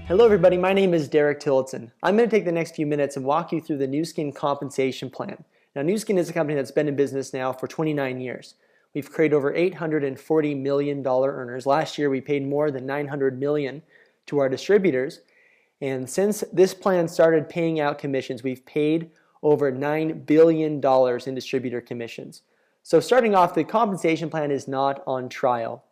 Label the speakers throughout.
Speaker 1: Hello everybody, my name is Derek Tillotson. I'm going to take the next few minutes and walk you through the Nu Skin compensation plan. Now Nu Skin is a company that's been in business now for 29 years. We've created over $840 million earners. Last year we paid more than $900 million to our distributors. And since this plan started paying out commissions, we've paid over $9 billion in distributor commissions. So starting off, the compensation plan is not on trial.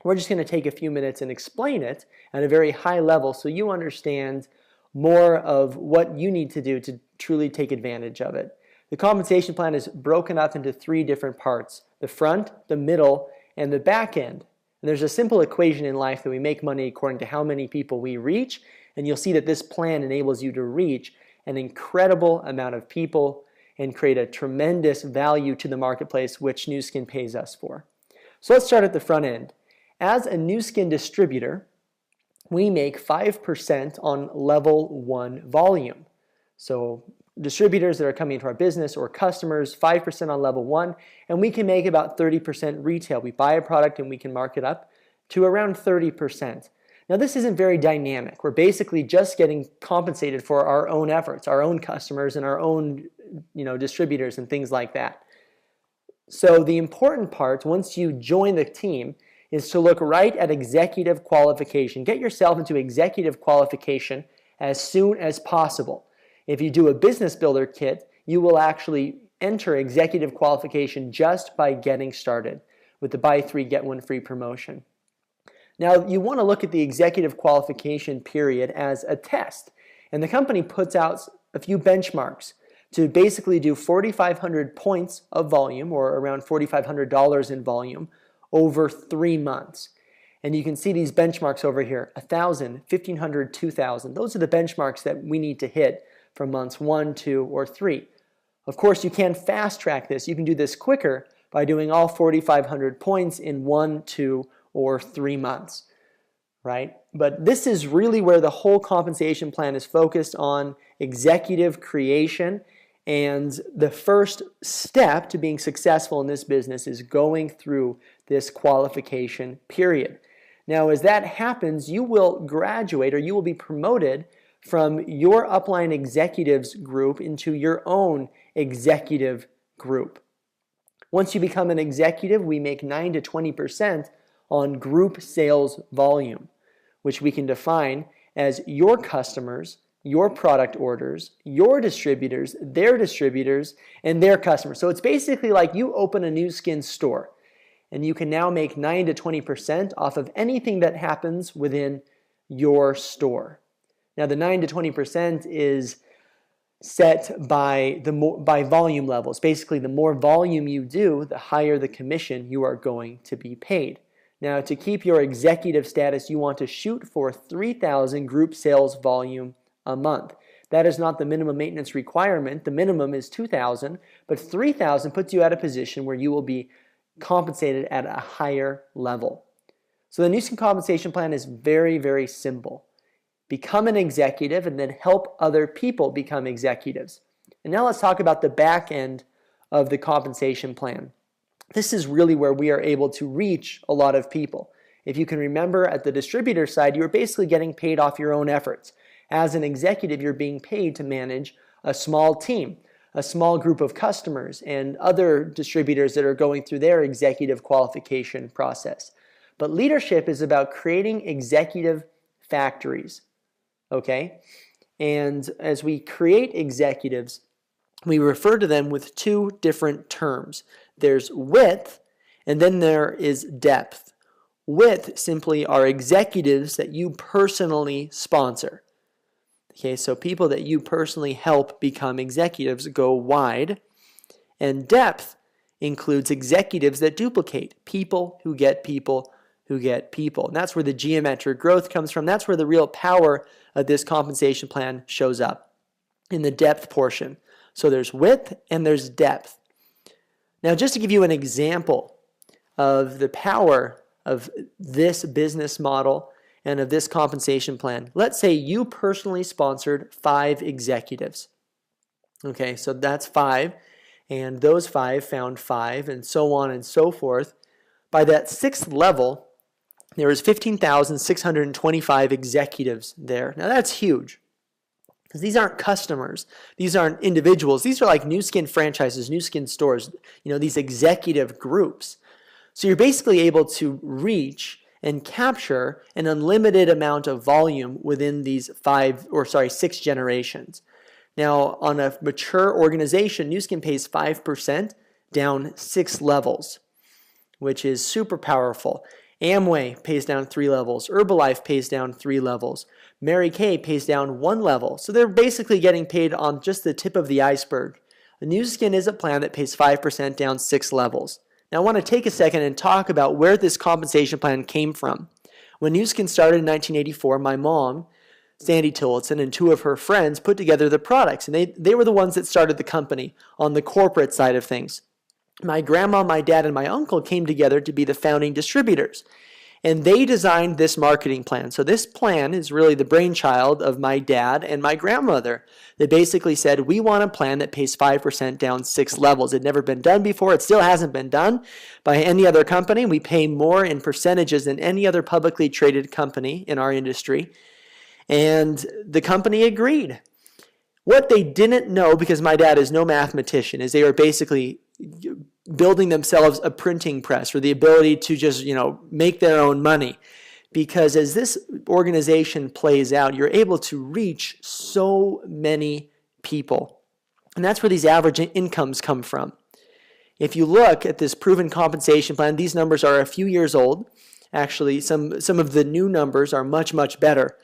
Speaker 1: We're just going to take a few minutes and explain it at a very high level so you understand more of what you need to do to truly take advantage of it. The compensation plan is broken up into three different parts: the front, the middle, and the back end. And there's a simple equation in life that we make money according to how many people we reach, and you'll see that this plan enables you to reach an incredible amount of people and create a tremendous value to the marketplace, which Nu Skin pays us for. So let's start at the front end. As a Nu Skin distributor, we make 5% on level 1 volume. So distributors that are coming into our business or customers, 5% on level 1, and we can make about 30% retail. We buy a product and we can mark it up to around 30%. Now this isn't very dynamic. We're basically just getting compensated for our own efforts, our own customers and our own distributors and things like that. So the important part, once you join the team, is to look right at executive qualification. Get yourself into executive qualification as soon as possible. If you do a business builder kit, you will actually enter executive qualification just by getting started with the buy 3 get 1 free promotion. Now you want to look at the executive qualification period as a test, and the company puts out a few benchmarks to basically do 4,500 points of volume, or around $4,500 in volume, over 3 months. And you can see these benchmarks over here: 1,000, 1,500, 2,000. Those are the benchmarks that we need to hit for months 1, 2, or 3. Of course, you can fast track this. You can do this quicker by doing all 4,500 points in 1, 2, or 3 months, right? But this is really where the whole compensation plan is focused on: executive creation. And the first step to being successful in this business is going through this qualification period. Now, as that happens, you will graduate, or you will be promoted from your upline executives group into your own executive group. Once you become an executive, we make 9 to 20% on group sales volume, which we can define as your customers, your product orders, your distributors, and their customers. So it's basically like you open a Nu Skin store, and you can now make 9 to 20% off of anything that happens within your store. Now the 9 to 20% is set by volume levels. Basically, the more volume you do, the higher the commission you are going to be paid. Now, to keep your executive status, you want to shoot for 3,000 group sales volume a month. That is not the minimum maintenance requirement. The minimum is 2,000, but 3,000 puts you at a position where you will be compensated at a higher level. So the Nu Skin compensation plan is very, very simple. Become an executive and then help other people become executives. And now let's talk about the back end of the compensation plan. This is really where we are able to reach a lot of people. If you can remember, at the distributor side, you are basically getting paid off your own efforts. As an executive, you're being paid to manage a small team, a small group of customers, and other distributors that are going through their executive qualification process. But leadership is about creating executive factories, okay? And as we create executives, we refer to them with two different terms. There's width, and then there is depth. Width simply are executives that you personally sponsor. Okay, so people that you personally help become executives go wide. And depth includes executives that duplicate, people who get people who get people. And that's where the geometric growth comes from. That's where the real power of this compensation plan shows up, in the depth portion. So there's width and there's depth. Now, just to give you an example of the power of this business model and of this compensation plan, let's say you personally sponsored 5 executives. Okay, so that's 5, and those 5 found 5, and so on and so forth. By that 6th level, There was 15,625 executives there. Now that's huge, because these aren't customers. These aren't individuals. These are like Nu Skin franchises, Nu Skin stores, these executive groups. So you're basically able to reach and capture an unlimited amount of volume within these 6 generations. Now, on a mature organization, Nu Skin pays 5% down 6 levels, which is super powerful. Amway pays down 3 levels. Herbalife pays down 3 levels. Mary Kay pays down 1 level. So they're basically getting paid on just the tip of the iceberg. A Nu Skin is a plan that pays 5% down 6 levels. Now I want to take a second and talk about where this compensation plan came from. When Nu Skin started in 1984, my mom, Sandy Tillotson, and 2 of her friends put together the products, and they were the ones that started the company on the corporate side of things. My grandma, my dad, and my uncle came together to be the founding distributors, and they designed this marketing plan. So this plan is really the brainchild of my dad and my grandmother. They basically said, we want a plan that pays 5% down 6 levels. It had never been done before. It still hasn't been done by any other company. We pay more in percentages than any other publicly traded company in our industry. And the company agreed. What they didn't know, because my dad is no mathematician, is they were basically building themselves a printing press, or the ability to just, make their own money. Because as this organization plays out, you're able to reach so many people. And that's where these average incomes come from. If you look at this proven compensation plan, these numbers are a few years old. Actually, some of the new numbers are much, much better.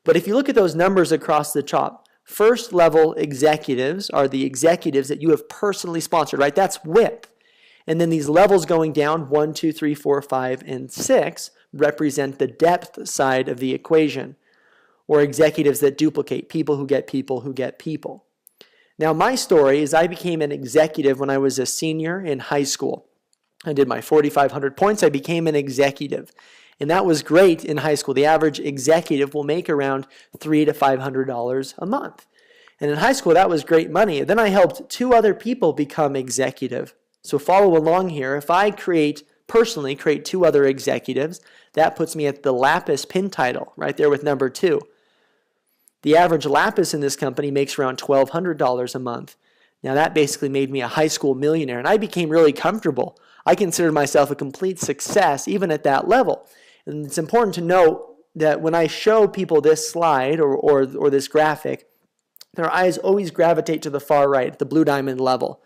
Speaker 1: But if you look at those numbers across the top, first level executives are the executives that you have personally sponsored, right? That's width. And then these levels going down, 1, 2, 3, 4, 5, and 6, represent the depth side of the equation, or executives that duplicate, people who get people who get people. Now, my story is I became an executive when I was a senior in high school. I did my 4,500 points. I became an executive. And that was great in high school. The average executive will make around $300 to $500 a month. And in high school, that was great money. Then I helped 2 other people become executive. So follow along here. If I personally create 2 other executives, that puts me at the Lapis pin title, right there with number 2. The average Lapis in this company makes around $1,200 a month. Now that basically made me a high school millionaire, and I became really comfortable. I considered myself a complete success even at that level. And it's important to note that when I show people this slide or this graphic, their eyes always gravitate to the far right, the blue diamond level.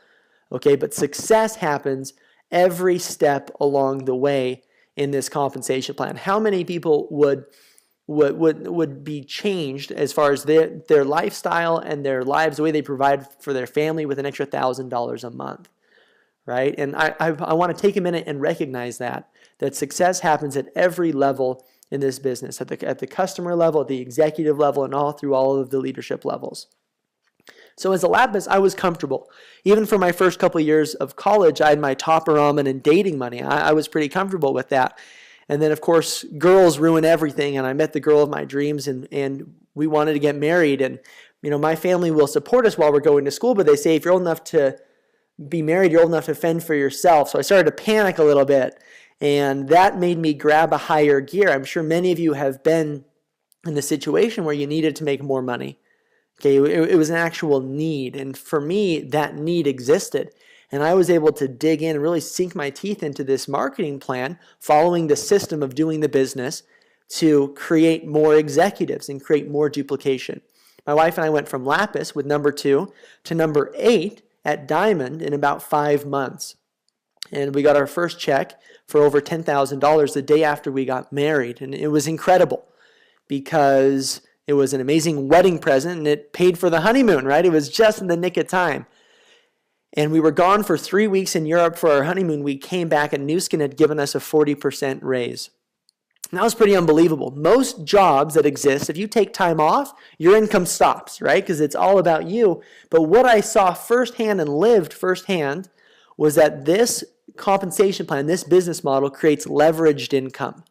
Speaker 1: Okay, but success happens every step along the way in this compensation plan. How many people would be changed as far as their lifestyle and their lives, the way they provide for their family, with an extra $1,000 a month, right? And I want to take a minute and recognize that success happens at every level in this business, at the customer level, at the executive level, and all through all of the leadership levels. So as a Lapis, I was comfortable. Even for my first couple of years of college, I had my Topper ramen and dating money. I was pretty comfortable with that. And then, of course, girls ruin everything, and I met the girl of my dreams, and we wanted to get married. And, my family will support us while we're going to school, but they say if you're old enough to be married, you're old enough to fend for yourself. So I started to panic a little bit, and that made me grab a higher gear. I'm sure many of you have been in the situation where you needed to make more money. Okay, it was an actual need, and for me, that need existed. And I was able to dig in and really sink my teeth into this marketing plan, following the system of doing the business to create more executives and create more duplication. My wife and I went from Lapis with number 2 to number 8 at Diamond in about 5 months. And we got our first check for over $10,000 the day after we got married. And it was incredible because it was an amazing wedding present and it paid for the honeymoon, right? It was just in the nick of time. And we were gone for 3 weeks in Europe for our honeymoon. We came back and Nu Skin had given us a 40% raise. And that was pretty unbelievable. Most jobs that exist, if you take time off, your income stops, right? Because it's all about you. But what I saw firsthand and lived firsthand was that this compensation plan, this business model creates leveraged income,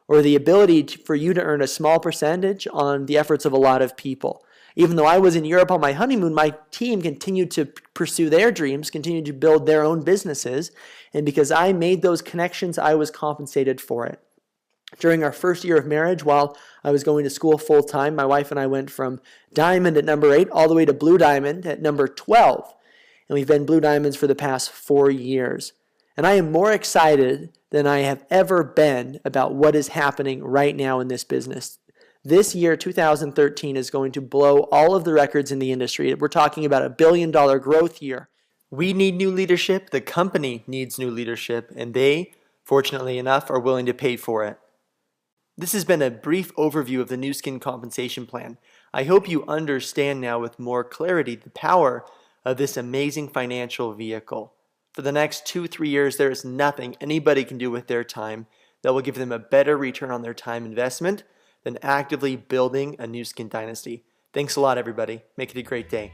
Speaker 1: or the ability for you to earn a small percentage on the efforts of a lot of people. Even though I was in Europe on my honeymoon, my team continued to pursue their dreams, continued to build their own businesses, and because I made those connections, I was compensated for it. During our first year of marriage, while I was going to school full time, my wife and I went from diamond at number 8 all the way to blue diamond at number 12. And we've been blue diamonds for the past 4 years. And I am more excited than I have ever been about what is happening right now in this business. This year, 2013, is going to blow all of the records in the industry. We're talking about $1 billion growth year. We need new leadership. The company needs new leadership. And they, fortunately enough, are willing to pay for it. This has been a brief overview of the Nu Skin compensation plan. I hope you understand now with more clarity the power of this amazing financial vehicle. For the next 2-3 years, there is nothing anybody can do with their time that will give them a better return on their time investment than actively building a Nu Skin dynasty. Thanks a lot, everybody. Make it a great day.